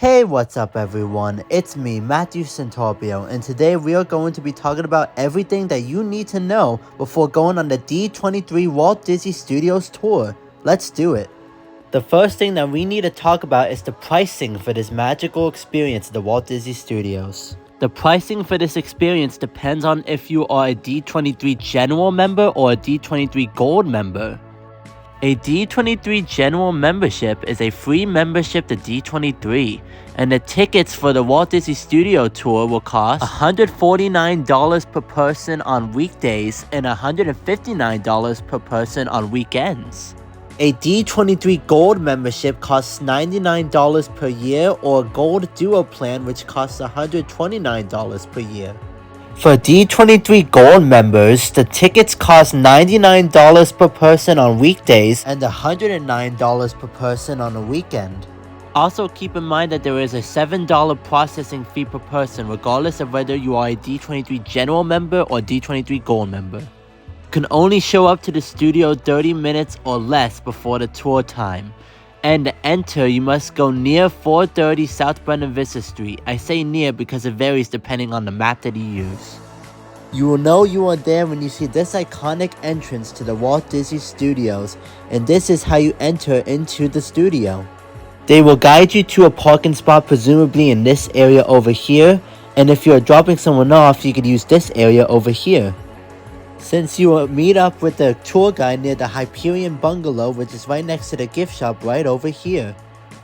Hey, what's up everyone? It's me, Matthew Santorbio, and today we are going to be talking about everything that you need to know before going on the D23 Walt Disney Studios Tour. Let's do it. The first thing that we need to talk about is the pricing for this magical experience at the Walt Disney Studios. The pricing for this experience depends on if you are a D23 General member or a D23 Gold member. A D23 General membership is a free membership to D23, and the tickets for the Walt Disney Studio Tour will cost $149 per person on weekdays and $159 per person on weekends. A D23 Gold membership costs $99 per year, or a Gold Duo plan which costs $129 per year. For D23 Gold members, the tickets cost $99 per person on weekdays and $109 per person on a weekend. Also keep in mind that there is a $7 processing fee per person regardless of whether you are a D23 General member or D23 Gold member. You can only show up to the studio 30 minutes or less before the tour time. And to enter, you must go near 430 South Brennan Vista Street. I say near because it varies depending on the map that you use. You will know you are there when you see this iconic entrance to the Walt Disney Studios, and this is how you enter into the studio. They will guide you to a parking spot, presumably in this area over here, and if you are dropping someone off, you could use this area over here. Since you will meet up with the tour guide near the Hyperion Bungalow, which is right next to the gift shop right over here.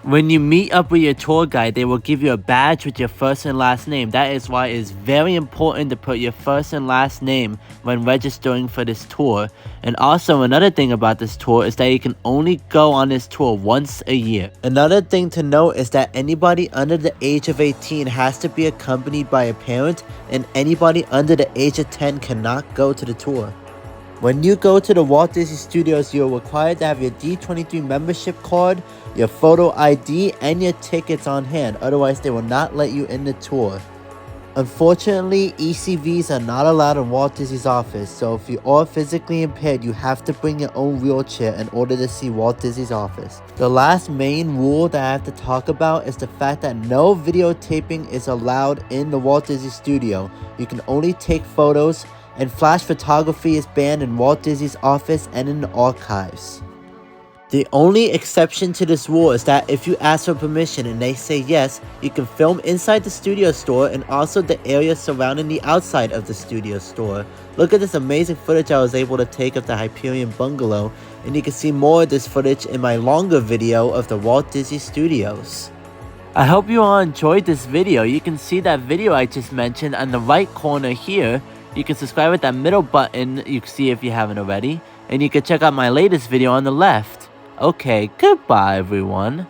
When you meet up with your tour guide, they will give you a badge with your first and last name. That is why it is very important to put your first and last name when registering for this tour. And also another thing about this tour is that you can only go on this tour once a year. Another thing to note is that anybody under the age of 18 has to be accompanied by a parent, and anybody under the age of 10 cannot go to the tour. When you go to the Walt Disney Studios, you are required to have your D23 membership card, your photo ID, and your tickets on hand, otherwise they will not let you in the tour. Unfortunately, ECVs are not allowed in Walt Disney's office, so if you are physically impaired, you have to bring your own wheelchair in order to see Walt Disney's office. The last main rule that I have to talk about is the fact that no videotaping is allowed in the Walt Disney Studio. You can only take photos, and flash photography is banned in Walt Disney's office and in the archives. The only exception to this rule is that if you ask for permission and they say yes, you can film inside the studio store and also the area surrounding the outside of the studio store. Look at this amazing footage I was able to take of the Hyperion Bungalow, and you can see more of this footage in my longer video of the Walt Disney Studios. I hope you all enjoyed this video. You can see that video I just mentioned on the right corner here. You can subscribe with that middle button you can see if you haven't already. And you can check out my latest video on the left. Okay, goodbye everyone.